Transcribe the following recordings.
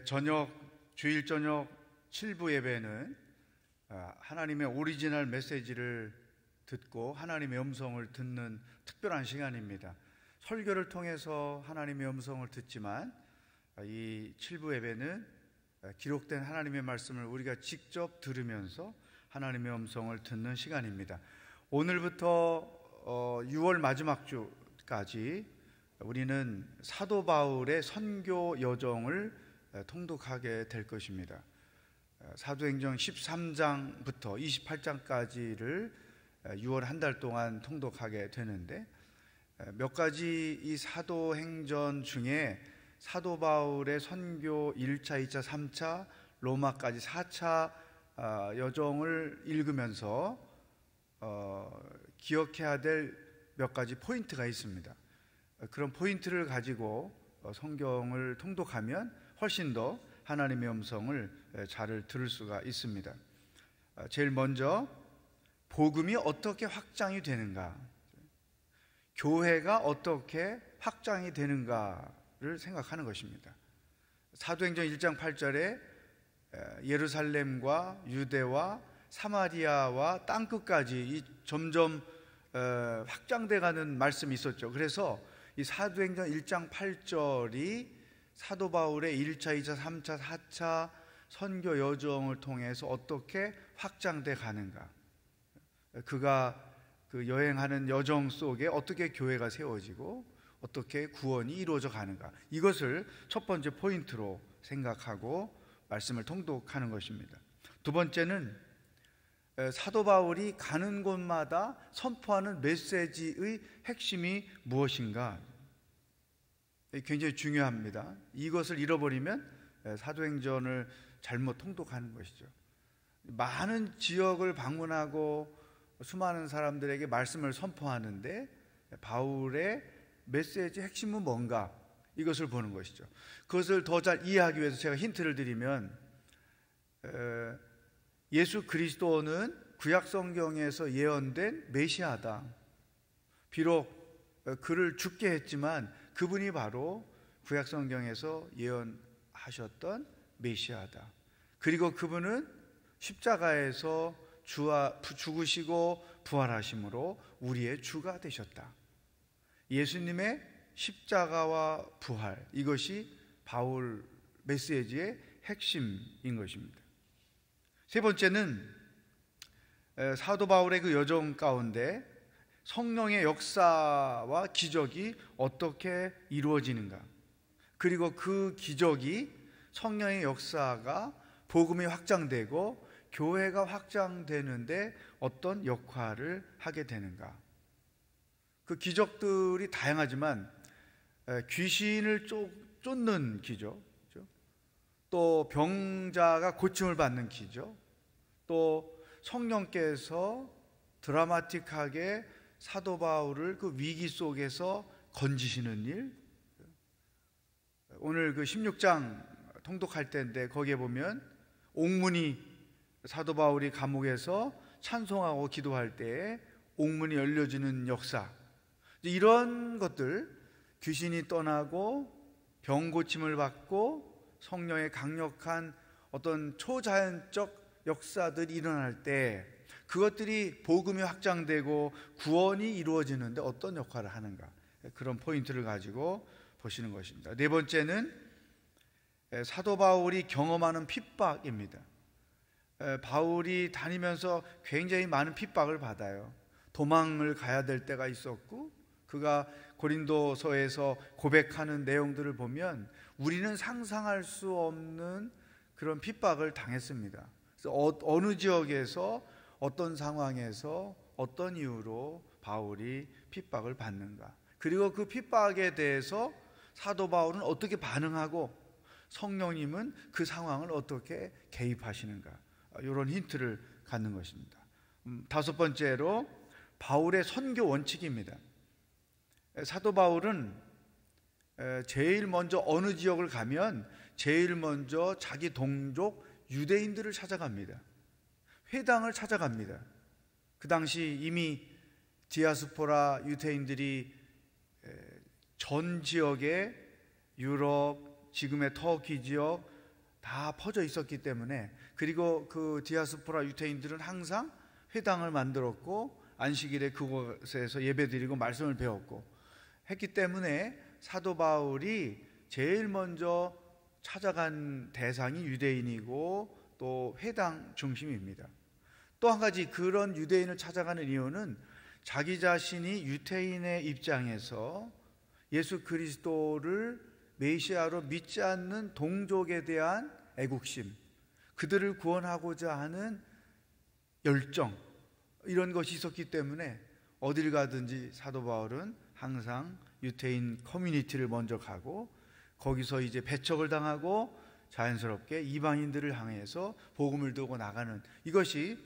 저녁 주일 저녁 7부 예배는 하나님의 오리지널 메시지를 듣고 하나님의 음성을 듣는 특별한 시간입니다. 설교를 통해서 하나님의 음성을 듣지만 이 7부 예배는 기록된 하나님의 말씀을 우리가 직접 들으면서 하나님의 음성을 듣는 시간입니다. 오늘부터 6월 마지막 주까지 우리는 사도 바울의 선교 여정을 통독하게 될 것입니다. 사도행전 13장부터 28장까지를 6월 한 달 동안 통독하게 되는데, 몇 가지 이 사도행전 중에 사도 바울의 선교 1차, 2차, 3차, 로마까지 4차 여정을 읽으면서 기억해야 될 몇 가지 포인트가 있습니다. 그런 포인트를 가지고 성경을 통독하면 훨씬 더 하나님의 음성을 잘 들을 수가 있습니다. 제일 먼저 복음이 어떻게 확장이 되는가, 교회가 어떻게 확장이 되는가를 생각하는 것입니다. 사도행전 1장 8절에 예루살렘과 유대와 사마리아와 땅끝까지 점점 확장돼가는 말씀이 있었죠. 그래서 이 사도행전 1장 8절이 사도 바울의 1차, 2차, 3차, 4차 선교 여정을 통해서 어떻게 확장돼 가는가, 그가 그 여행하는 여정 속에 어떻게 교회가 세워지고 어떻게 구원이 이루어져 가는가, 이것을 첫 번째 포인트로 생각하고 말씀을 통독하는 것입니다. 두 번째는 사도 바울이 가는 곳마다 선포하는 메시지의 핵심이 무엇인가, 굉장히 중요합니다. 이것을 잃어버리면 사도행전을 잘못 통독하는 것이죠. 많은 지역을 방문하고 수많은 사람들에게 말씀을 선포하는데 바울의 메시지 핵심은 뭔가, 이것을 보는 것이죠. 그것을 더 잘 이해하기 위해서 제가 힌트를 드리면, 예수 그리스도는 구약 성경에서 예언된 메시아다. 비록 그를 죽게 했지만 그분이 바로 구약 성경에서 예언하셨던 메시아다. 그리고 그분은 십자가에서 죽으시고 부활하심으로 우리의 주가 되셨다. 예수님의 십자가와 부활, 이것이 바울 메시지의 핵심인 것입니다. 세 번째는 사도 바울의 그 여정 가운데 성령의 역사와 기적이 어떻게 이루어지는가, 그리고 그 기적이, 성령의 역사가 복음이 확장되고 교회가 확장되는데 어떤 역할을 하게 되는가. 그 기적들이 다양하지만 귀신을 쫓는 기적, 또 병자가 고침을 받는 기적, 또 성령께서 드라마틱하게 사도 바울을 그 위기 속에서 건지시는 일, 오늘 그 16장 통독할 때인데 거기에 보면 옥문이, 사도 바울이 감옥에서 찬송하고 기도할 때에 옥문이 열려지는 역사, 이런 것들, 귀신이 떠나고 병 고침을 받고 성령의 강력한 어떤 초자연적 역사들이 일어날 때 그것들이 복음이 확장되고 구원이 이루어지는데 어떤 역할을 하는가, 그런 포인트를 가지고 보시는 것입니다. 네 번째는 사도 바울이 경험하는 핍박입니다. 바울이 다니면서 굉장히 많은 핍박을 받아요. 도망을 가야 될 때가 있었고, 그가 고린도서에서 고백하는 내용들을 보면 우리는 상상할 수 없는 그런 핍박을 당했습니다. 그래서 어느 지역에서 어떤 상황에서 어떤 이유로 바울이 핍박을 받는가, 그리고 그 핍박에 대해서 사도 바울은 어떻게 반응하고 성령님은 그 상황을 어떻게 개입하시는가, 이런 힌트를 갖는 것입니다. 다섯 번째로 바울의 선교 원칙입니다. 사도 바울은 제일 먼저 어느 지역을 가면 제일 먼저 자기 동족 유대인들을 찾아갑니다. 회당을 찾아갑니다. 그 당시 이미 디아스포라 유대인들이 전 지역에 유럽, 지금의 터키 지역 다 퍼져 있었기 때문에, 그리고 그 디아스포라 유대인들은 항상 회당을 만들었고 안식일에 그곳에서 예배드리고 말씀을 배웠고 했기 때문에 사도 바울이 제일 먼저 찾아간 대상이 유대인이고 또 회당 중심입니다. 또 한 가지 그런 유대인을 찾아가는 이유는 자기 자신이 유대인의 입장에서 예수 그리스도를 메시아로 믿지 않는 동족에 대한 애국심, 그들을 구원하고자 하는 열정, 이런 것이 있었기 때문에 어딜 가든지 사도 바울은 항상 유대인 커뮤니티를 먼저 가고 거기서 이제 배척을 당하고 자연스럽게 이방인들을 향해서 복음을 들고 나가는, 이것이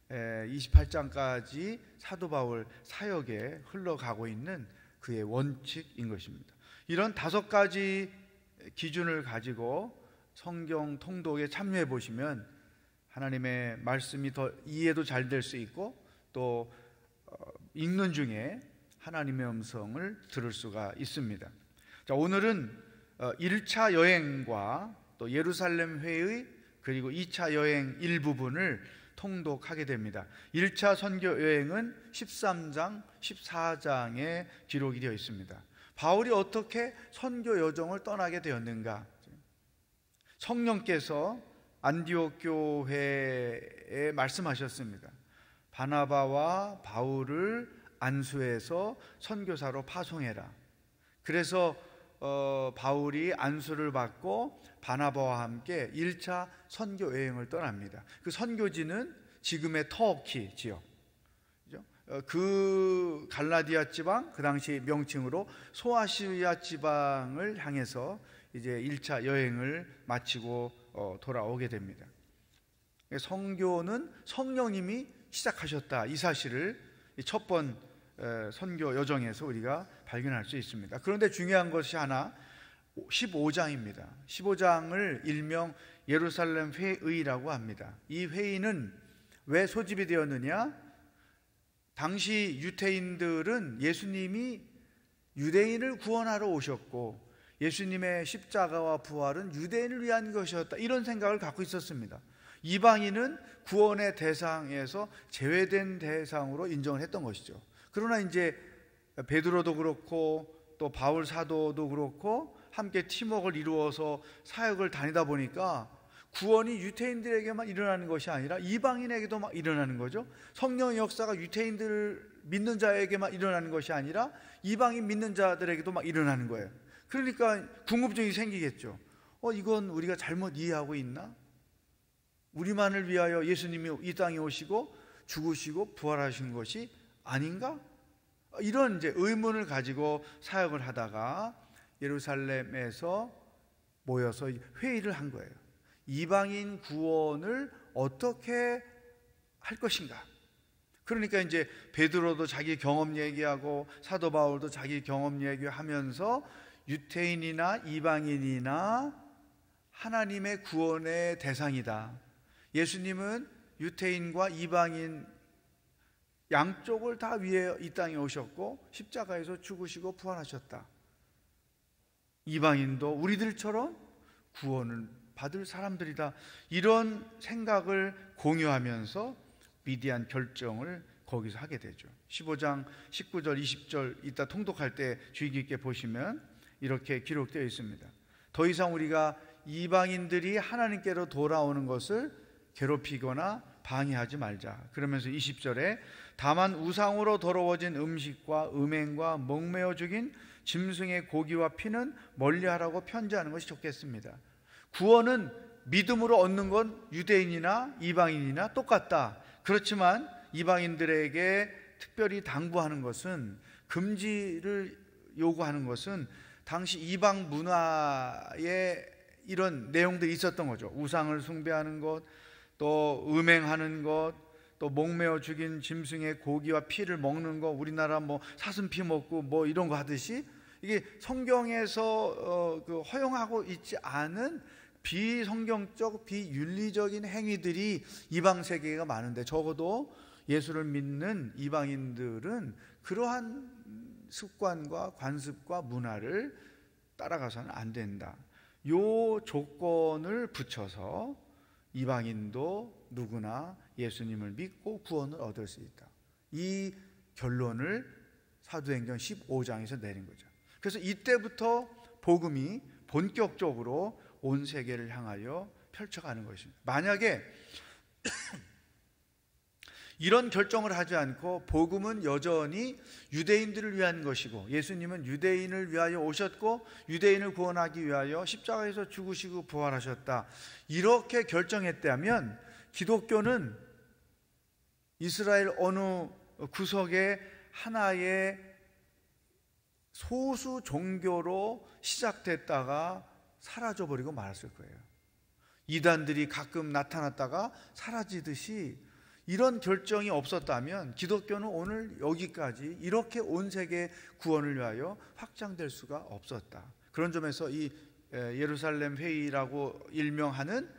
28장까지 사도 바울 사역에 흘러가고 있는 그의 원칙인 것입니다. 이런 5가지 기준을 가지고 성경 통독에 참여해 보시면 하나님의 말씀이 더 이해도 잘 될 수 있고 또 읽는 중에 하나님의 음성을 들을 수가 있습니다. 자, 오늘은 1차 여행과 또 예루살렘 회의 그리고 2차 여행 일부분을 통독하게 됩니다. 1차 선교 여행은 13장, 14장에 기록이 되어 있습니다. 바울이 어떻게 선교 여정을 떠나게 되었는가? 성령께서 안디옥 교회에 말씀하셨습니다. 바나바와 바울을 안수해서 선교사로 파송해라. 그래서 바울이 안수를 받고 바나바와 함께 1차 선교 여행을 떠납니다. 그 선교지는 지금의 터키 지역, 그 갈라디아 지방, 그 당시 명칭으로 소아시아 지방을 향해서 이제 1차 여행을 마치고 돌아오게 됩니다. 선교는 성령님이 시작하셨다, 이 사실을 첫 번 선교 여정에서 우리가 발견할 수 있습니다. 그런데 중요한 것이 하나, 15장입니다. 15장을 일명 예루살렘 회의라고 합니다. 이 회의는 왜 소집이 되었느냐? 당시 유대인들은 예수님이 유대인을 구원하러 오셨고 예수님의 십자가와 부활은 유대인을 위한 것이었다, 이런 생각을 갖고 있었습니다. 이방인은 구원의 대상에서 제외된 대상으로 인정을 했던 것이죠. 그러나 이제 베드로도 그렇고 또 바울 사도도 그렇고 함께 팀워크를 이루어서 사역을 다니다 보니까 구원이 유대인들에게만 일어나는 것이 아니라 이방인에게도 막 일어나는 거죠. 성령의 역사가 유대인들 믿는 자에게만 일어나는 것이 아니라 이방인 믿는 자들에게도 막 일어나는 거예요. 그러니까 궁금증이 생기겠죠. 이건 우리가 잘못 이해하고 있나? 우리만을 위하여 예수님이 이 땅에 오시고 죽으시고 부활하신 것이 아닌가? 이런 이제 의문을 가지고 사역을 하다가 예루살렘에서 모여서 회의를 한 거예요. 이방인 구원을 어떻게 할 것인가? 그러니까 이제 베드로도 자기 경험 얘기하고 사도 바울도 자기 경험 얘기하면서 유대인이나 이방인이나 하나님의 구원의 대상이다. 예수님은 유대인과 이방인 양쪽을 다 위해 이 땅에 오셨고 십자가에서 죽으시고 부활하셨다. 이방인도 우리들처럼 구원을 받을 사람들이다. 이런 생각을 공유하면서 위대한 결정을 거기서 하게 되죠. 15장 19절 20절 이따 통독할 때 주의 깊게 보시면 이렇게 기록되어 있습니다. 더 이상 우리가 이방인들이 하나님께로 돌아오는 것을 괴롭히거나 방해하지 말자. 그러면서 20절에 다만 우상으로 더러워진 음식과 음행과 목매어 죽인 짐승의 고기와 피는 멀리하라고 편지하는 것이 좋겠습니다. 구원은 믿음으로 얻는 건 유대인이나 이방인이나 똑같다. 그렇지만 이방인들에게 특별히 당부하는 것은, 금지를 요구하는 것은 당시 이방 문화에 이런 내용들이 있었던 거죠. 우상을 숭배하는 것, 또 음행하는 것, 또 목매어 죽인 짐승의 고기와 피를 먹는 것, 우리나라 뭐 사슴피 먹고 뭐 이런 거 하듯이 이게 성경에서 허용하고 있지 않은 비성경적, 비윤리적인 행위들이 이방 세계가 많은데, 적어도 예수를 믿는 이방인들은 그러한 습관과 관습과 문화를 따라가서는 안 된다. 요 조건을 붙여서 이방인도 누구나 예수님을 믿고 구원을 얻을 수 있다. 이 결론을 사도행전 15장에서 내린 거죠. 그래서 이때부터 복음이 본격적으로 온 세계를 향하여 펼쳐가는 것입니다. 만약에 이런 결정을 하지 않고 복음은 여전히 유대인들을 위한 것이고 예수님은 유대인을 위하여 오셨고 유대인을 구원하기 위하여 십자가에서 죽으시고 부활하셨다, 이렇게 결정했다면 기독교는 이스라엘 어느 구석의 하나의 소수 종교로 시작됐다가 사라져버리고 말았을 거예요. 이단들이 가끔 나타났다가 사라지듯이 이런 결정이 없었다면 기독교는 오늘 여기까지 이렇게 온 세계 구원을 위하여 확장될 수가 없었다. 그런 점에서 이 예루살렘 회의라고 일명하는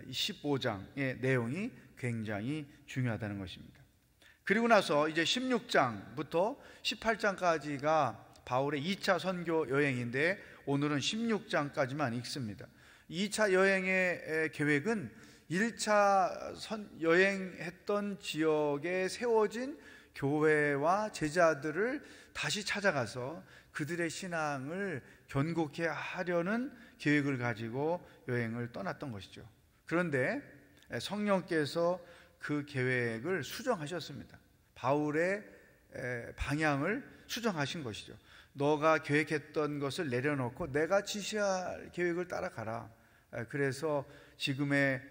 15장의 내용이 굉장히 중요하다는 것입니다. 그리고 나서 이제 16장부터 18장까지가 바울의 2차 선교 여행인데 오늘은 16장까지만 읽습니다. 2차 여행의 계획은 1차 여행했던 지역에 세워진 교회와 제자들을 다시 찾아가서 그들의 신앙을 견고케 하려는 계획을 가지고 여행을 떠났던 것이죠. 그런데 성령께서 그 계획을 수정하셨습니다. 바울의 방향을 수정하신 것이죠. 너가 계획했던 것을 내려놓고 내가 지시할 계획을 따라가라. 그래서 지금의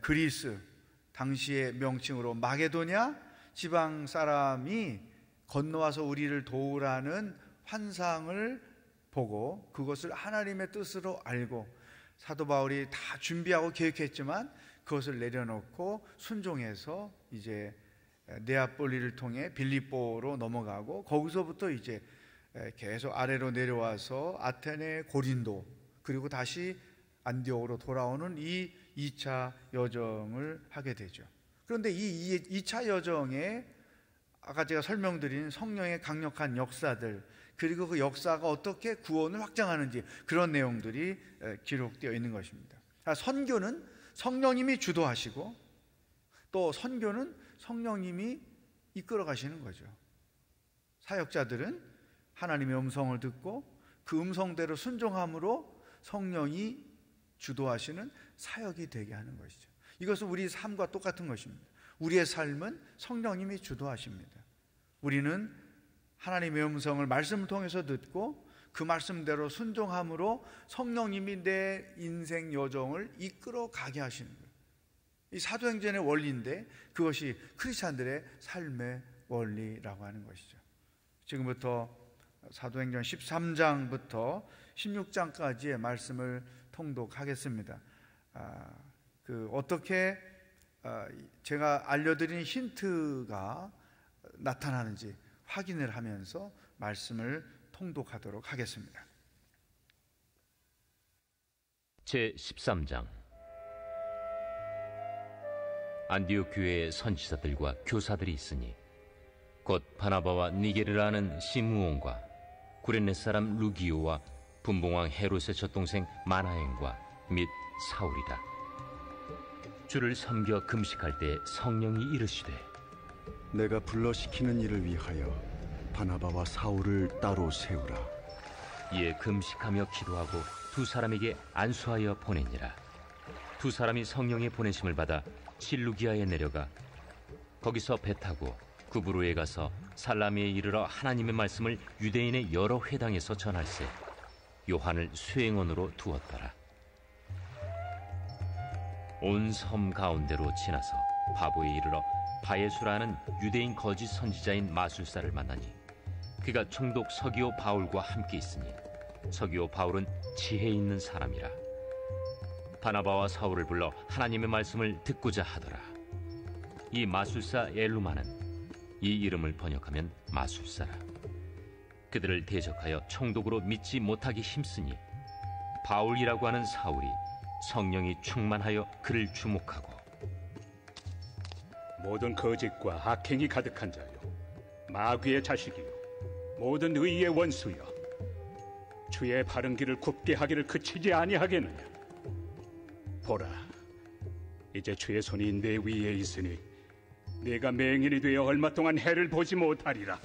그리스, 당시의 명칭으로 마게도냐 지방 사람이 건너와서 우리를 도우라는 환상을 보고 그것을 하나님의 뜻으로 알고 사도 바울이 다 준비하고 계획했지만 그것을 내려놓고 순종해서 이제 네아폴리를 통해 빌립보로 넘어가고 거기서부터 이제 계속 아래로 내려와서 아테네, 고린도, 그리고 다시 안디옥으로 돌아오는 이 2차 여정을 하게 되죠. 그런데 이 2차 여정에 아까 제가 설명드린 성령의 강력한 역사들, 그리고 그 역사가 어떻게 구원을 확장하는지 그런 내용들이 기록되어 있는 것입니다. 선교는 성령님이 주도하시고 또 선교는 성령님이 이끌어 가시는 거죠. 사역자들은 하나님의 음성을 듣고 그 음성대로 순종함으로 성령이 주도하시는 사역이 되게 하는 것이죠. 이것은 우리 삶과 똑같은 것입니다. 우리의 삶은 성령님이 주도하십니다. 우리는 하나님의 음성을 말씀을 통해서 듣고 그 말씀대로 순종함으로 성령님이 내 인생 여정을 이끌어 가게 하시는 거예요. 이 사도행전의 원리인데 그것이 크리스찬들의 삶의 원리라고 하는 것이죠. 지금부터 사도행전 13장부터 16장까지의 말씀을 통독하겠습니다. 어떻게 제가 알려드린 힌트가 나타나는지 확인을 하면서 말씀을 통독하도록 하겠습니다. 제13장. 안디옥 교회에 선지자들과 교사들이 있으니 곧 바나바와 니게르라는 시므온과 구레네 사람 루기오와 분봉왕 헤롯의 젖동생 마나엔과 및 사울이라. 주를 섬겨 금식할 때 성령이 이르시되 내가 불러시키는 일을 위하여 바나바와 사울을 따로 세우라. 이에 금식하며 기도하고 두 사람에게 안수하여 보내니라. 두 사람이 성령의 보내심을 받아 실루기아에 내려가 거기서 배 타고 구브로에 가서 살라미에 이르러 하나님의 말씀을 유대인의 여러 회당에서 전할세 요한을 수행원으로 두었더라. 온 섬 가운데로 지나서 바보에 이르러 바예수라는 유대인 거짓 선지자인 마술사를 만나니 그가 총독 서기오 바울과 함께 있으니 서기오 바울은 지혜 있는 사람이라. 바나바와 사울을 불러 하나님의 말씀을 듣고자 하더라. 이 마술사 엘루마는 이 이름을 번역하면 마술사라. 그들을 대적하여 총독으로 믿지 못하기 힘쓰니 바울이라고 하는 사울이 성령이 충만하여 그를 주목하고 모든 거짓과 악행이 가득한 자요 마귀의 자식이요 모든 의의 원수여 주의 바른 길을 굽게 하기를 그치지 아니하겠느냐. 보라, 이제 주의 손이 내 위에 있으니 내가 맹인이 되어 얼마 동안 해를 보지 못하리라.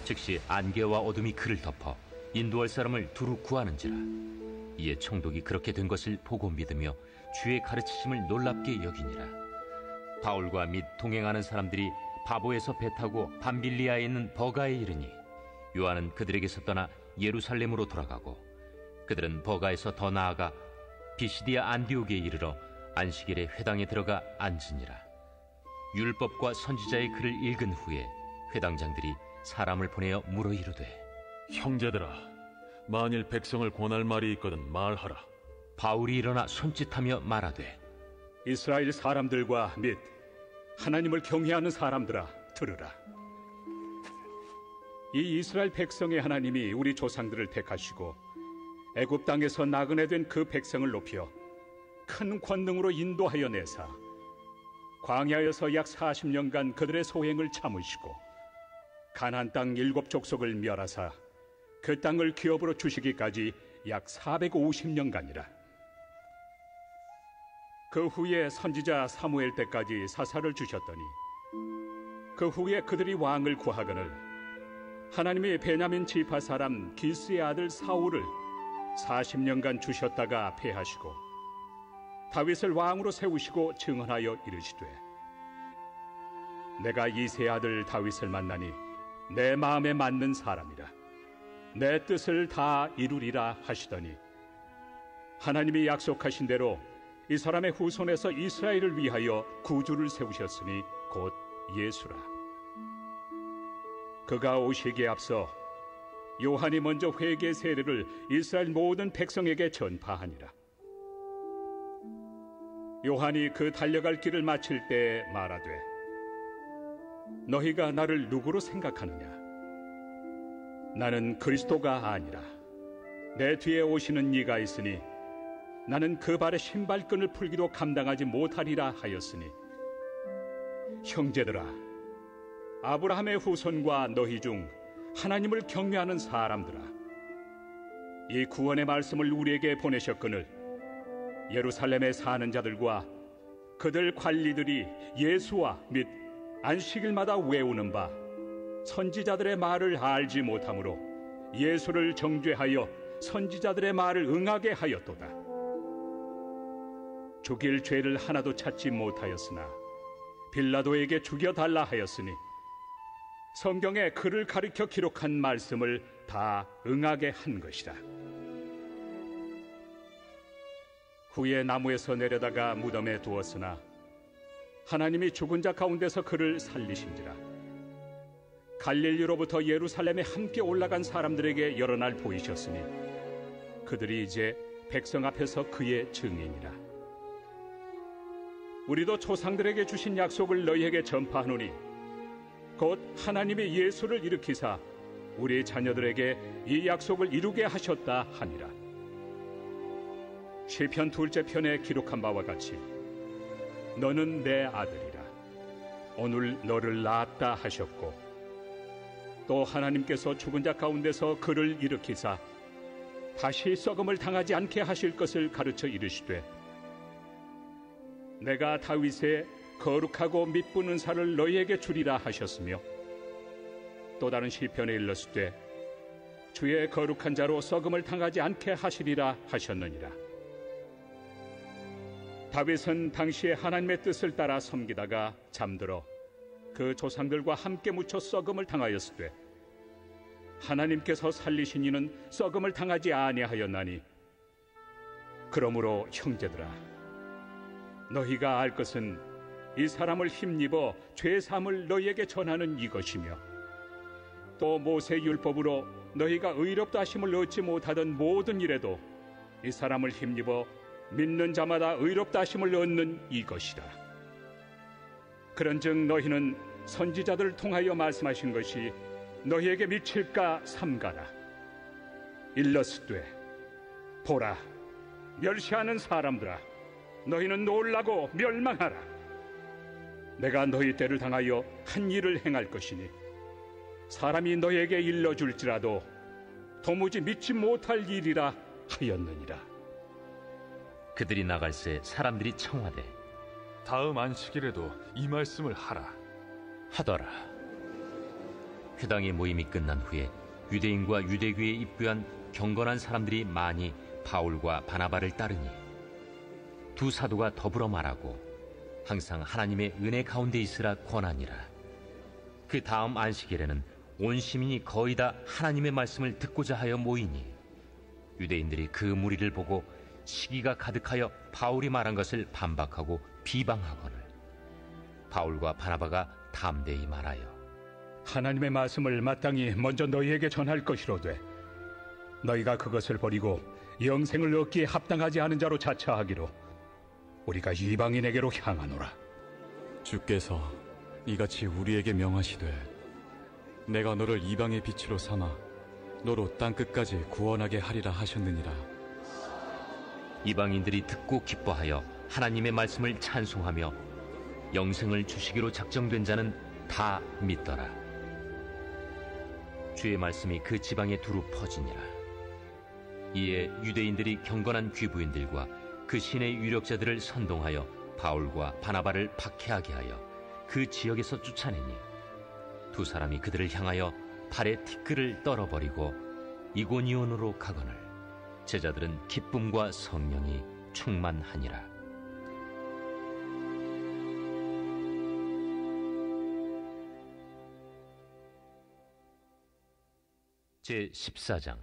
즉시 안개와 어둠이 그를 덮어 인도할 사람을 두루 구하는지라. 이에 총독이 그렇게 된 것을 보고 믿으며 주의 가르치심을 놀랍게 여기니라. 바울과 및 동행하는 사람들이 바보에서 배 타고 밤빌리아에 있는 버가에 이르니 요한은 그들에게서 떠나 예루살렘으로 돌아가고, 그들은 버가에서 더 나아가 비시디아 안디옥에 이르러 안식일에 회당에 들어가 앉으니라. 율법과 선지자의 글을 읽은 후에 회당장들이 사람을 보내어 물어 이르되, 형제들아, 만일 백성을 권할 말이 있거든 말하라. 바울이 일어나 손짓하며 말하되, 이스라엘 사람들과 및 하나님을 경외하는 사람들아, 들으라. 이 이스라엘 백성의 하나님이 우리 조상들을 택하시고 애굽 땅에서 나그네 된 그 백성을 높여 큰 권능으로 인도하여 내사 광야에서 약 40년간 그들의 소행을 참으시고 가나안 땅 7족속을 멸하사 그 땅을 기업으로 주시기까지 약 450년간이라. 그 후에 선지자 사무엘 때까지 사사를 주셨더니 그 후에 그들이 왕을 구하거늘 하나님이 베냐민 지파 사람 기스의 아들 사울을 40년간 주셨다가 패하시고 다윗을 왕으로 세우시고 증언하여 이르시되, 내가 이새의 아들 다윗을 만나니 내 마음에 맞는 사람이라. 내 뜻을 다 이루리라 하시더니 하나님이 약속하신 대로 이 사람의 후손에서 이스라엘을 위하여 구주를 세우셨으니 곧 예수라. 그가 오시기에 앞서 요한이 먼저 회개 세례를 이스라엘 모든 백성에게 전파하니라. 요한이 그 달려갈 길을 마칠 때 말하되, 너희가 나를 누구로 생각하느냐? 나는 그리스도가 아니라 내 뒤에 오시는 이가 있으니 나는 그 발의 신발끈을 풀기도 감당하지 못하리라 하였으니, 형제들아, 아브라함의 후손과 너희 중 하나님을 경외하는 사람들아, 이 구원의 말씀을 우리에게 보내셨거늘 예루살렘에 사는 자들과 그들 관리들이 예수와 및 안식일마다 외우는 바 선지자들의 말을 알지 못하므로 예수를 정죄하여 선지자들의 말을 응하게 하였도다. 죽일 죄를 하나도 찾지 못하였으나 빌라도에게 죽여달라 하였으니 성경에 그를 가리켜 기록한 말씀을 다 응하게 한 것이라. 후에 나무에서 내려다가 무덤에 두었으나 하나님이 죽은 자 가운데서 그를 살리신지라. 갈릴리로부터 예루살렘에 함께 올라간 사람들에게 여러 날 보이셨으니 그들이 이제 백성 앞에서 그의 증인이라. 우리도 조상들에게 주신 약속을 너희에게 전파하노니 곧 하나님이 예수를 일으키사 우리 자녀들에게 이 약속을 이루게 하셨다 하니라. 시편 2째 편에 기록한 바와 같이 너는 내 아들이라. 오늘 너를 낳았다 하셨고, 또 하나님께서 죽은 자 가운데서 그를 일으키사 다시 썩음을 당하지 않게 하실 것을 가르쳐 이르시되, 내가 다윗의 거룩하고 밑부는 살을 너희에게 주리라 하셨으며, 또 다른 시편에 일렀으되 주의 거룩한 자로 썩음을 당하지 않게 하시리라 하셨느니라. 다윗은 당시에 하나님의 뜻을 따라 섬기다가 잠들어 그 조상들과 함께 묻혀 썩음을 당하였으되 하나님께서 살리신 이는 썩음을 당하지 아니하였나니, 그러므로 형제들아, 너희가 알 것은 이 사람을 힘입어 죄사함을 너희에게 전하는 이것이며, 또 모세 율법으로 너희가 의롭다 하심을 얻지 못하던 모든 일에도 이 사람을 힘입어 믿는 자마다 의롭다 하심을 얻는 이것이라. 그런즉 너희는 선지자들을 통하여 말씀하신 것이 너희에게 미칠까 삼가라. 일렀으되, 보라, 멸시하는 사람들아, 너희는 놀라고 멸망하라. 내가 너희 때를 당하여 한 일을 행할 것이니 사람이 너희에게 일러줄지라도 도무지 믿지 못할 일이라 하였느니라. 그들이 나갈새 사람들이 청하되 다음 안식일에도 이 말씀을 하라 하더라. 회당의 모임이 끝난 후에 유대인과 유대교에 입교한 경건한 사람들이 많이 바울과 바나바를 따르니 두 사도가 더불어 말하고 항상 하나님의 은혜 가운데 있으라 권하니라. 그 다음 안식일에는 온 시민이 거의 다 하나님의 말씀을 듣고자 하여 모이니 유대인들이 그 무리를 보고 시기가 가득하여 바울이 말한 것을 반박하고 비방하거늘 바울과 바나바가 담대히 말하여 하나님의 말씀을 마땅히 먼저 너희에게 전할 것이로되 너희가 그것을 버리고 영생을 얻기에 합당하지 않은 자로 자처하기로 우리가 이방인에게로 향하노라. 주께서 이같이 우리에게 명하시되 내가 너를 이방의 빛으로 삼아 너로 땅끝까지 구원하게 하리라 하셨느니라. 이방인들이 듣고 기뻐하여 하나님의 말씀을 찬송하며 영생을 주시기로 작정된 자는 다 믿더라. 주의 말씀이 그 지방에 두루 퍼지니라. 이에 유대인들이 경건한 귀부인들과 그 신의 유력자들을 선동하여 바울과 바나바를 박해하게 하여 그 지역에서 쫓아내니 두 사람이 그들을 향하여 발에 티끌을 떨어버리고 이고니온으로 가거늘 제자들은 기쁨과 성령이 충만하니라. 제14장.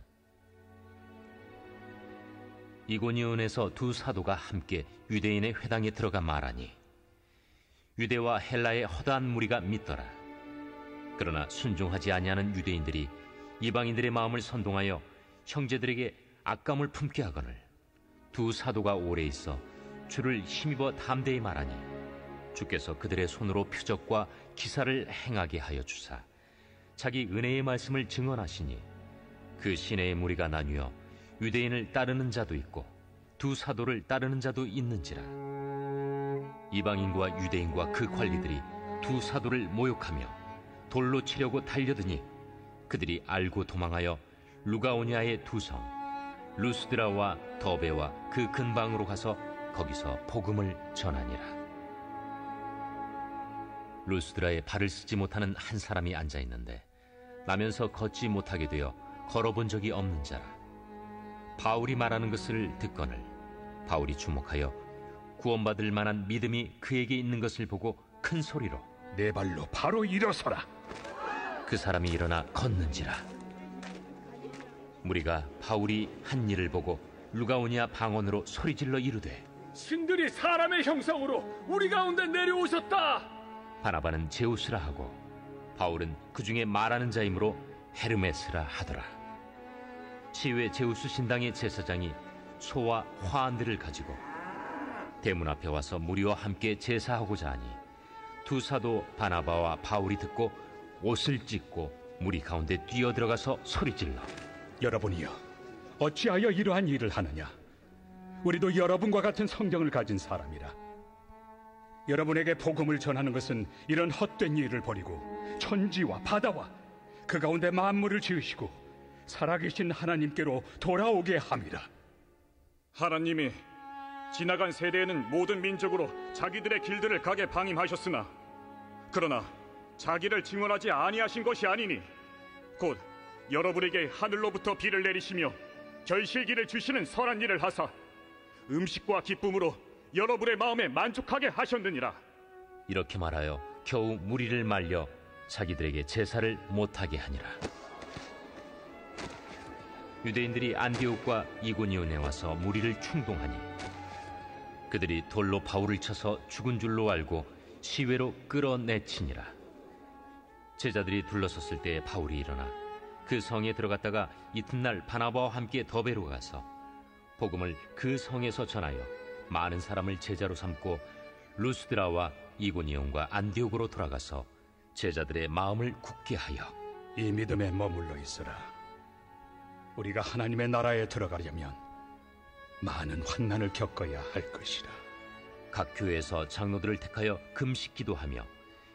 이고니온에서 두 사도가 함께 유대인의 회당에 들어가 말하니 유대와 헬라의 허다한 무리가 믿더라. 그러나 순종하지 아니하는 유대인들이 이방인들의 마음을 선동하여 형제들에게 악감을 품게 하거늘 두 사도가 오래 있어 주를 힘입어 담대히 말하니 주께서 그들의 손으로 표적과 기사를 행하게 하여 주사 자기 은혜의 말씀을 증언하시니 그 시내의 무리가 나뉘어 유대인을 따르는 자도 있고 두 사도를 따르는 자도 있는지라. 이방인과 유대인과 그 관리들이 두 사도를 모욕하며 돌로 치려고 달려드니 그들이 알고 도망하여 루가오니아의 두 성 루스드라와 더베와 그 근방으로 가서 거기서 복음을 전하니라. 루스드라에 발을 쓰지 못하는 한 사람이 앉아 있는데 나면서 걷지 못하게 되어 걸어본 적이 없는 자라. 바울이 말하는 것을 듣거늘 바울이 주목하여 구원받을 만한 믿음이 그에게 있는 것을 보고 큰 소리로 내 발로 바로 일어서라. 그 사람이 일어나 걷는지라. 무리가 바울이 한 일을 보고 루가오니아 방언으로 소리질러 이르되 신들이 사람의 형상으로 우리 가운데 내려오셨다. 바나바는 제우스라 하고 바울은 그 중에 말하는 자이므로 헤르메스라 하더라. 시외 제우스 신당의 제사장이 소와 화환들을 가지고 대문 앞에 와서 무리와 함께 제사하고자 하니 두 사도 바나바와 바울이 듣고 옷을 찢고 무리 가운데 뛰어들어가서 소리질러 여러분이여 어찌하여 이러한 일을 하느냐. 우리도 여러분과 같은 성경을 가진 사람이라. 여러분에게 복음을 전하는 것은 이런 헛된 일을 버리고 천지와 바다와 그 가운데 만물을 지으시고 살아계신 하나님께로 돌아오게 함이라. 하나님이 지나간 세대에는 모든 민족으로 자기들의 길들을 가게 방임하셨으나 그러나 자기를 증언하지 아니하신 것이 아니니 곧 여러분에게 하늘로부터 비를 내리시며 결실기를 주시는 선한 일을 하사 음식과 기쁨으로 여러분의 마음에 만족하게 하셨느니라. 이렇게 말하여 겨우 무리를 말려 자기들에게 제사를 못하게 하니라. 유대인들이 안디옥과 이고니온에 와서 무리를 충동하니 그들이 돌로 바울을 쳐서 죽은 줄로 알고 시외로 끌어내치니라. 제자들이 둘러섰을 때 바울이 일어나 그 성에 들어갔다가 이튿날 바나바와 함께 더베로 가서 복음을 그 성에서 전하여 많은 사람을 제자로 삼고 루스드라와 이고니온과 안디옥으로 돌아가서 제자들의 마음을 굳게 하여 이 믿음에 머물러 있으라. 우리가 하나님의 나라에 들어가려면 많은 환난을 겪어야 할 것이라. 각 교회에서 장로들을 택하여 금식 기도하며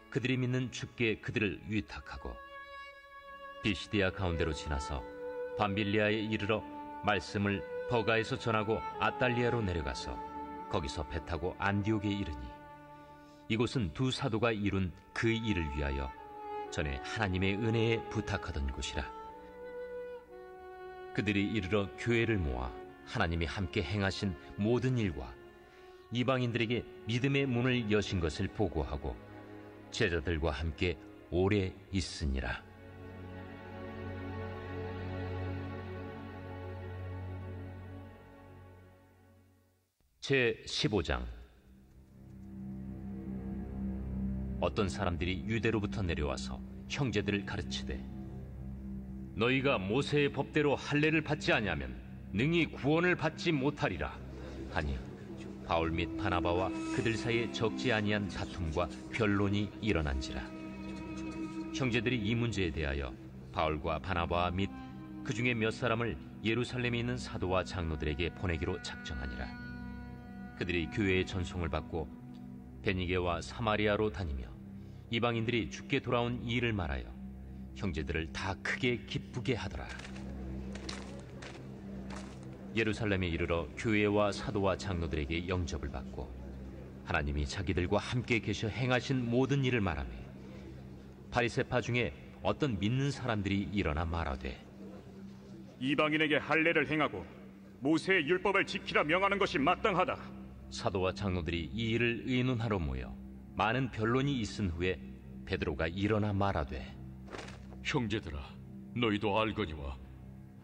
그들이 믿는 주께 그들을 위탁하고 비시디아 가운데로 지나서 밤빌리아에 이르러 말씀을 버가에서 전하고 아달리아로 내려가서 거기서 배 타고 안디옥에 이르니 이곳은 두 사도가 이룬 그 일을 위하여 전에 하나님의 은혜에 부탁하던 곳이라. 그들이 이르러 교회를 모아 하나님이 함께 행하신 모든 일과 이방인들에게 믿음의 문을 여신 것을 보고하고 제자들과 함께 오래 있으니라. 제15장. 어떤 사람들이 유대로부터 내려와서 형제들을 가르치되 너희가 모세의 법대로 할례를 받지 아니하면 능히 구원을 받지 못하리라 하니 바울 및 바나바와 그들 사이에 적지 아니한 다툼과 변론이 일어난지라. 형제들이 이 문제에 대하여 바울과 바나바 및 그 중에 몇 사람을 예루살렘에 있는 사도와 장로들에게 보내기로 작정하니라. 그들이 교회의 전송을 받고 베니게와 사마리아로 다니며 이방인들이 죽게 돌아온 이 일을 말하여 형제들을 다 크게 기쁘게 하더라. 예루살렘에 이르러 교회와 사도와 장로들에게 영접을 받고 하나님이 자기들과 함께 계셔 행하신 모든 일을 말하며 바리새파 중에 어떤 믿는 사람들이 일어나 말하되 이방인에게 할례를 행하고 모세의 율법을 지키라 명하는 것이 마땅하다. 사도와 장로들이 이 일을 의논하러 모여 많은 변론이 있은 후에 베드로가 일어나 말하되 형제들아, 너희도 알거니와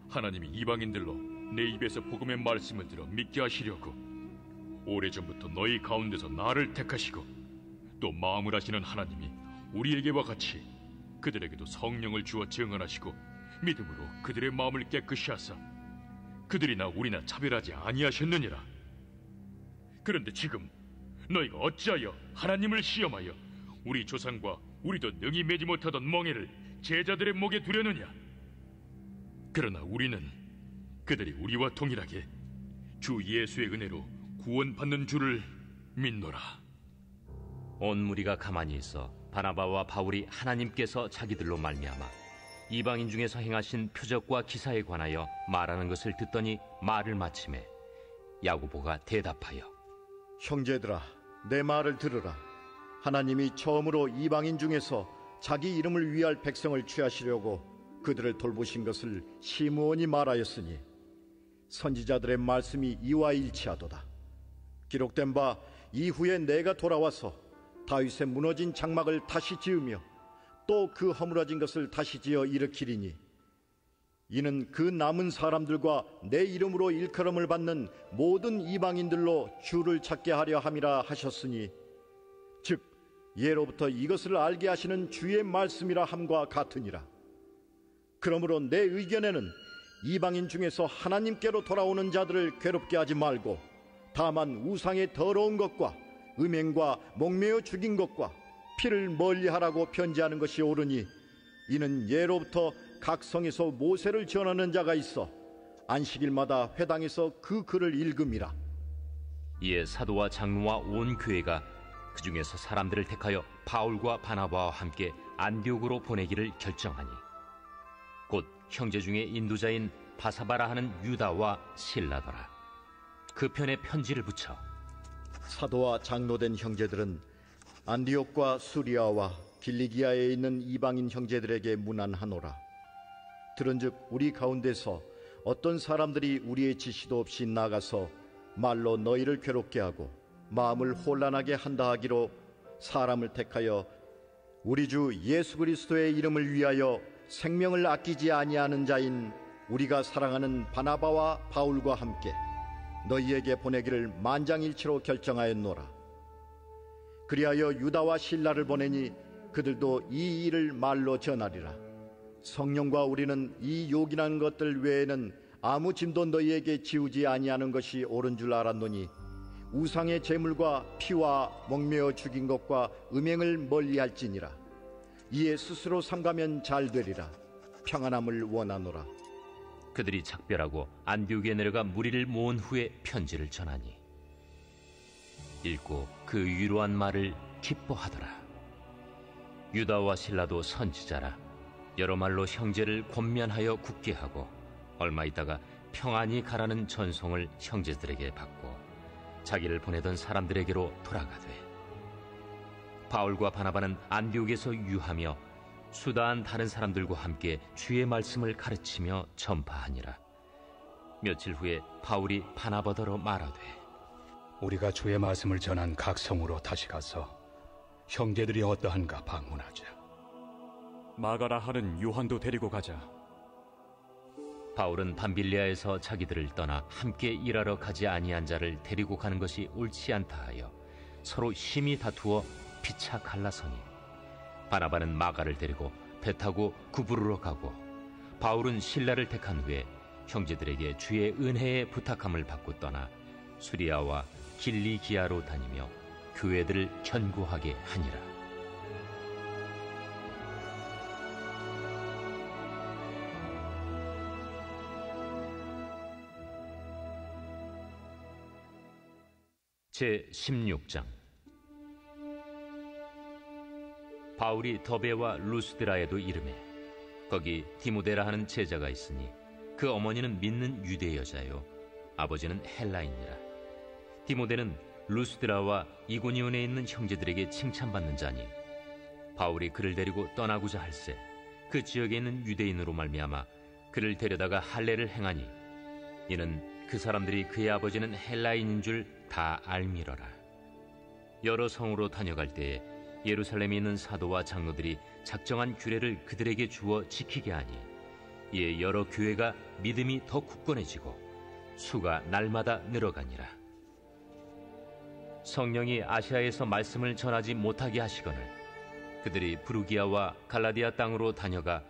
하나님이 이방인들로 내 입에서 복음의 말씀을 들어 믿게 하시려고 오래전부터 너희 가운데서 나를 택하시고 또 마음을 하시는 하나님이 우리에게와 같이 그들에게도 성령을 주어 증언하시고 믿음으로 그들의 마음을 깨끗이 하사 그들이나 우리나 차별하지 아니하셨느니라. 그런데 지금 너희가 어찌하여 하나님을 시험하여 우리 조상과 우리도 능히 매지 못하던 멍에를 제자들의 목에 두려느냐? 그러나 우리는 그들이 우리와 동일하게 주 예수의 은혜로 구원받는 줄을 믿노라. 온 무리가 가만히 있어 바나바와 바울이 하나님께서 자기들로 말미암아 이방인 중에서 행하신 표적과 기사에 관하여 말하는 것을 듣더니 말을 마치매 야고보가 대답하여 형제들아, 내 말을 들으라. 하나님이 처음으로 이방인 중에서 자기 이름을 위할 백성을 취하시려고 그들을 돌보신 것을 시므온이 말하였으니 선지자들의 말씀이 이와 일치하도다. 기록된 바 이후에 내가 돌아와서 다윗의 무너진 장막을 다시 지으며 또 그 허물어진 것을 다시 지어 일으키리니 이는 그 남은 사람들과 내 이름으로 일컬음을 받는 모든 이방인들로 주를 찾게 하려 함이라 하셨으니 즉 예로부터 이것을 알게 하시는 주의 말씀이라 함과 같으니라. 그러므로 내 의견에는 이방인 중에서 하나님께로 돌아오는 자들을 괴롭게 하지 말고 다만 우상의 더러운 것과 음행과 목매어 죽인 것과 피를 멀리하라고 편지하는 것이 옳으니 이는 예로부터 각 성에서 모세를 전하는 자가 있어 안식일마다 회당에서 그 글을 읽음이라. 이에 사도와 장로와 온 교회가 그 중에서 사람들을 택하여 바울과 바나바와 함께 안디옥으로 보내기를 결정하니 곧 형제 중에 인도자인 바사바라 하는 유다와 실라더라. 그 편에 편지를 붙여 사도와 장로된 형제들은 안디옥과 수리아와 길리기아에 있는 이방인 형제들에게 문안하노라. 들은즉 우리 가운데서 어떤 사람들이 우리의 지시도 없이 나가서 말로 너희를 괴롭게 하고 마음을 혼란하게 한다 하기로 사람을 택하여 우리 주 예수 그리스도의 이름을 위하여 생명을 아끼지 아니하는 자인 우리가 사랑하는 바나바와 바울과 함께 너희에게 보내기를 만장일치로 결정하였노라. 그리하여 유다와 실라를 보내니 그들도 이 일을 말로 전하리라. 성령과 우리는 이 요긴한 것들 외에는 아무 짐도 너희에게 지우지 아니하는 것이 옳은 줄 알았노니 우상의 제물과 피와 목매어 죽인 것과 음행을 멀리할지니라. 이에 스스로 삼가면 잘 되리라. 평안함을 원하노라. 그들이 작별하고 안디옥에 내려가 무리를 모은 후에 편지를 전하니 읽고 그 위로한 말을 기뻐하더라. 유다와 실라도 선지자라 여러 말로 형제를 권면하여 굳게 하고 얼마 있다가 평안히 가라는 전송을 형제들에게 받고 자기를 보내던 사람들에게로 돌아가되, 바울과 바나바는 안디옥에서 유하며 수다한 다른 사람들과 함께 주의 말씀을 가르치며 전파하니라. 며칠 후에 바울이 바나바더러 말하되, 우리가 주의 말씀을 전한 각 성으로 다시 가서 형제들이 어떠한가 방문하자. 마가라 하는 요한도 데리고 가자. 바울은 밤빌리아에서 자기들을 떠나 함께 일하러 가지 아니한 자를 데리고 가는 것이 옳지 않다 하여 서로 심히 다투어 피차 갈라서니, 바나바는 마가를 데리고 배 타고 구부르러 가고, 바울은 실라를 택한 후에 형제들에게 주의 은혜에 부탁함을 받고 떠나 수리아와 길리기아로 다니며 교회들을 견고하게 하니라. 제16장. 바울이 더베와 루스드라에도 이르매 거기 디모데라 하는 제자가 있으니 그 어머니는 믿는 유대 여자요 아버지는 헬라인이라. 디모데는 루스드라와 이고니온에 있는 형제들에게 칭찬받는 자니, 바울이 그를 데리고 떠나고자 할세 그 지역에 있는 유대인으로 말미암아 그를 데려다가 할례를 행하니, 이는 그 사람들이 그의 아버지는 헬라인인 줄 다 알미러라. 여러 성으로 다녀갈 때에 예루살렘에 있는 사도와 장로들이 작정한 규례를 그들에게 주어 지키게 하니, 이에 여러 교회가 믿음이 더 굳건해지고 수가 날마다 늘어가니라. 성령이 아시아에서 말씀을 전하지 못하게 하시거늘 그들이 부르기아와 갈라디아 땅으로 다녀가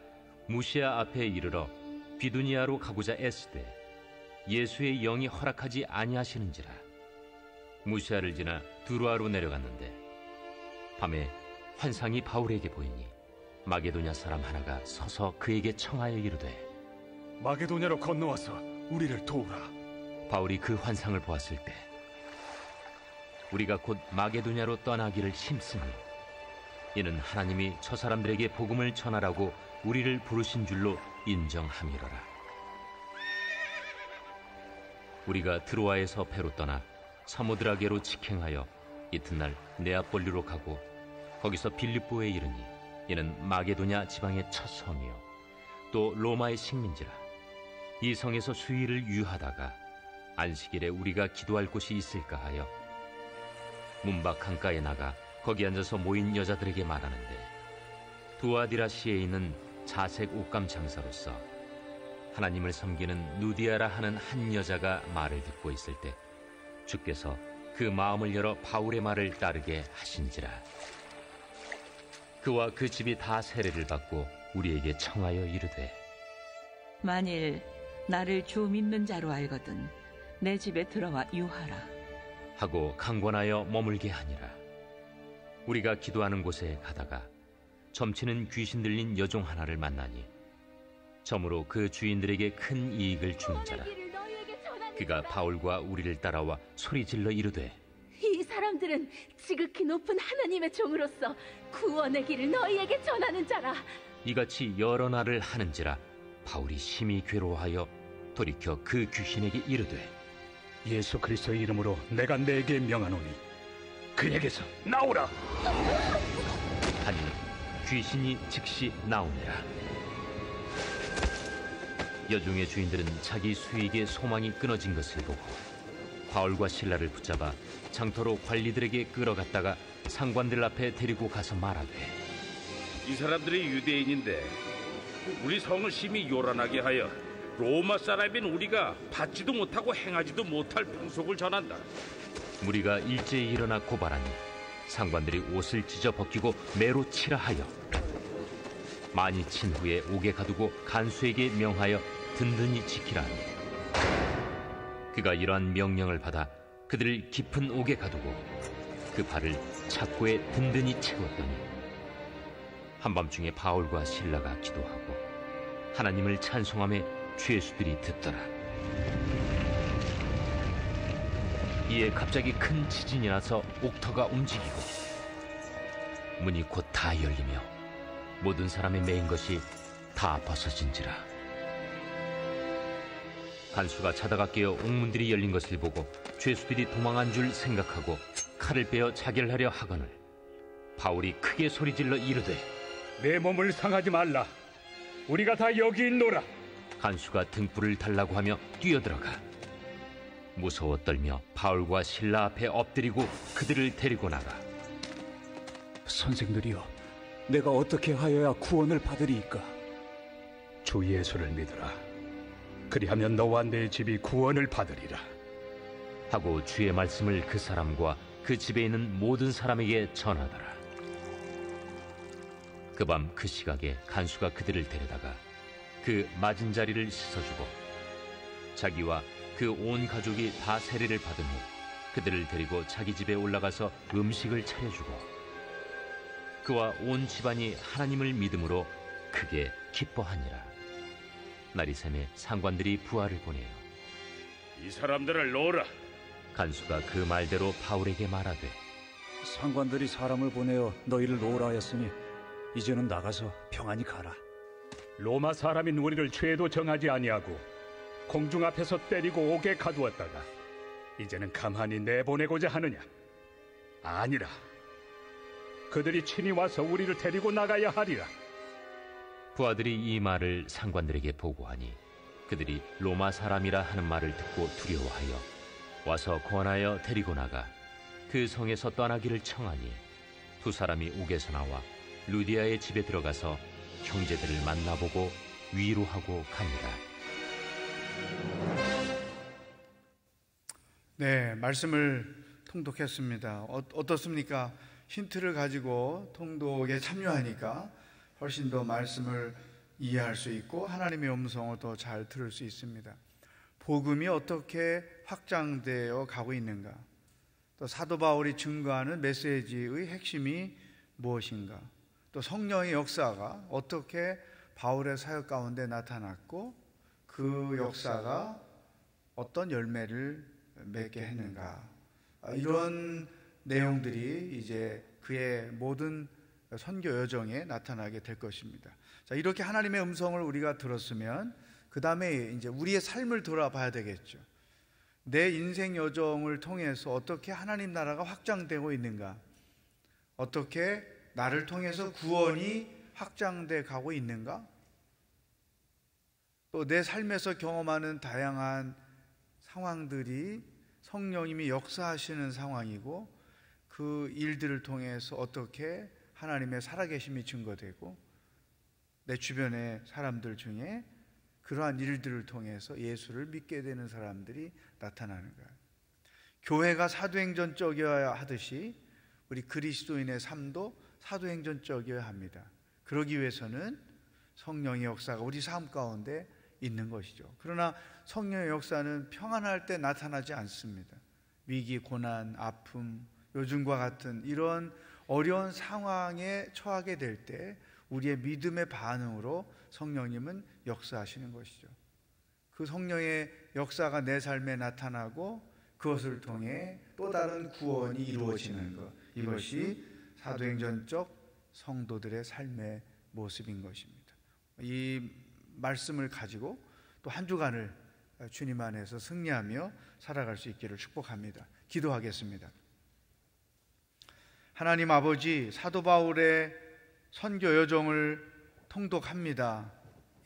무시아 앞에 이르러 비두니아로 가고자 애쓰되 예수의 영이 허락하지 아니하시는지라. 무시아를 지나 두루아로 내려갔는데 밤에 환상이 바울에게 보이니 마게도냐 사람 하나가 서서 그에게 청하여 이르되, 마게도냐로 건너와서 우리를 도우라. 바울이 그 환상을 보았을 때, 우리가 곧 마게도냐로 떠나기를 힘쓰니 이는 하나님이 저 사람들에게 복음을 전하라고 우리를 부르신 줄로 인정함이로라. 우리가 드로아에서 배로 떠나 사모드라게로 직행하여 이튿날 네아폴리로 가고 거기서 빌립보에 이르니, 이는 마게도냐 지방의 첫 성이요 또 로마의 식민지라. 이 성에서 수일을 유하다가 안식일에 우리가 기도할 곳이 있을까 하여 문밖 강가에 나가 거기 앉아서 모인 여자들에게 말하는데, 두아디라시에 있는 자색 옷감 장사로서 하나님을 섬기는 누디아라 하는 한 여자가 말을 듣고 있을 때 주께서 그 마음을 열어 바울의 말을 따르게 하신지라. 그와 그 집이 다 세례를 받고 우리에게 청하여 이르되, 만일 나를 주 믿는 자로 알거든 내 집에 들어와 유하라 하고 강권하여 머물게 하니라. 우리가 기도하는 곳에 가다가 점치는 귀신 들린 여종 하나를 만나니, 점으로 그 주인들에게 큰 이익을 주는 자라. 그가 바울과 우리를 따라와 소리질러 이르되, 이 사람들은 지극히 높은 하나님의 종으로서 구원의 길을 너희에게 전하는 자라. 이같이 여러 날을 하는지라 바울이 심히 괴로워하여 돌이켜 그 귀신에게 이르되, 예수 그리스도의 이름으로 내가 내게 명하노니 그에게서 나오라. 하니 귀신이 즉시 나오니라. 여종의 주인들은 자기 수익의 소망이 끊어진 것을 보고 바울과 실라를 붙잡아 장터로 관리들에게 끌어갔다가 상관들 앞에 데리고 가서 말하되, 이 사람들이 유대인인데 우리 성을 심히 요란하게 하여 로마 사람인 우리가 받지도 못하고 행하지도 못할 풍속을 전한다. 무리가 일제히 일어나 고발하니 상관들이 옷을 찢어 벗기고 매로 치라 하여 많이 친 후에 옥에 가두고 간수에게 명하여 든든히 지키라 하니, 그가 이러한 명령을 받아 그들을 깊은 옥에 가두고 그 발을 착고에 든든히 채웠더니, 한밤중에 바울과 실라가 기도하고 하나님을 찬송하며 죄수들이 듣더라. 이에 갑자기 큰 지진이 나서 옥터가 움직이고 문이 곧 다 열리며 모든 사람의 매인 것이 다 벗어진지라. 간수가 자다가 깨어 옥문들이 열린 것을 보고 죄수들이 도망한 줄 생각하고 칼을 빼어 자결하려 하거늘 바울이 크게 소리질러 이르되 내 몸을 상하지 말라. 우리가 다 여기 있노라. 간수가 등불을 달라고 하며 뛰어들어가 무서워 떨며 바울과 실라 앞에 엎드리고 그들을 데리고 나가 선생들이여, 내가 어떻게 하여야 구원을 받으리이까? 주 예수를 믿으라. 그리하면 너와 내 집이 구원을 받으리라 하고 주의 말씀을 그 사람과 그 집에 있는 모든 사람에게 전하더라. 그 밤 그 시각에 간수가 그들을 데려다가 그 맞은 자리를 씻어주고 자기와 그 온 가족이 다 세례를 받은 후 그들을 데리고 자기 집에 올라가서 음식을 차려주고 그와 온 집안이 하나님을 믿음으로 크게 기뻐하니라. 날이 새매 상관들이 부하를 보내어 이 사람들을 놓으라. 간수가 그 말대로 바울에게 말하되 상관들이 사람을 보내어 너희를 놓으라 하였으니 이제는 나가서 평안히 가라. 로마 사람인 우리를 죄도 정하지 아니하고 공중 앞에서 때리고 옥에 가두었다가 이제는 가만히 내보내고자 하느냐? 아니라 그들이 친히 와서 우리를 데리고 나가야 하리라. 부하들이 이 말을 상관들에게 보고하니 그들이 로마 사람이라 하는 말을 듣고 두려워하여 와서 권하여 데리고 나가 그 성에서 떠나기를 청하니 두 사람이 옥에서 나와 루디아의 집에 들어가서 형제들을 만나보고 위로하고 갑니다. 네, 말씀을 통독했습니다. 어떻습니까? 힌트를 가지고 통독에 참여하니까 훨씬 더 말씀을 이해할 수 있고 하나님의 음성을 더 잘 들을 수 있습니다. 복음이 어떻게 확장되어 가고 있는가? 또 사도 바울이 증거하는 메시지의 핵심이 무엇인가? 또 성령의 역사가 어떻게 바울의 사역 가운데 나타났고 그 역사가 어떤 열매를 맺게 했는가? 이런 내용들이 이제 그의 모든 선교 여정에 나타나게 될 것입니다. 자, 이렇게 하나님의 음성을 우리가 들었으면 그 다음에 이제 우리의 삶을 돌아봐야 되겠죠. 내 인생 여정을 통해서 어떻게 하나님 나라가 확장되고 있는가? 어떻게 나를 통해서 구원이 확장돼 가고 있는가? 또 내 삶에서 경험하는 다양한 상황들이 성령님이 역사하시는 상황이고 그 일들을 통해서 어떻게 하나님의 살아계심이 증거되고 내 주변의 사람들 중에 그러한 일들을 통해서 예수를 믿게 되는 사람들이 나타나는가? 교회가 사도행전적이어야 하듯이 우리 그리스도인의 삶도 사도행전적이어야 합니다. 그러기 위해서는 성령의 역사가 우리 삶 가운데 있는 것이죠. 그러나 성령의 역사는 평안할 때 나타나지 않습니다. 위기, 고난, 아픔, 요즘과 같은 이런 어려운 상황에 처하게 될 때 우리의 믿음의 반응으로 성령님은 역사하시는 것이죠. 그 성령의 역사가 내 삶에 나타나고 그것을 통해 또 다른 구원이 이루어지는 것, 이것이 사도행전적 성도들의 삶의 모습인 것입니다. 이 말씀을 가지고 또 한 주간을 주님 안에서 승리하며 살아갈 수 있기를 축복합니다. 기도하겠습니다. 하나님 아버지, 사도 바울의 선교 여정을 통독합니다.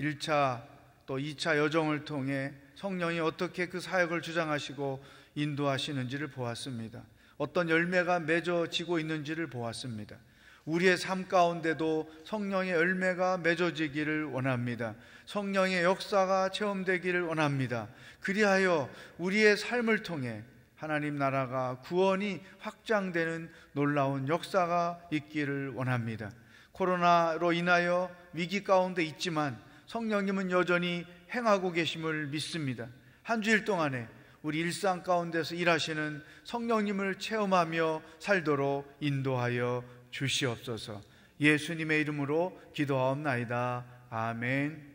1차 또 2차 여정을 통해 성령이 어떻게 그 사역을 주장하시고 인도하시는지를 보았습니다. 어떤 열매가 맺어지고 있는지를 보았습니다. 우리의 삶 가운데도 성령의 열매가 맺어지기를 원합니다. 성령의 역사가 체험되기를 원합니다. 그리하여 우리의 삶을 통해 하나님 나라가 구원이 확장되는 놀라운 역사가 있기를 원합니다. 코로나로 인하여 위기 가운데 있지만 성령님은 여전히 행하고 계심을 믿습니다. 한 주일 동안에 우리 일상 가운데서 일하시는 성령님을 체험하며 살도록 인도하여 주시옵소서. 예수님의 이름으로 기도하옵나이다. 아멘.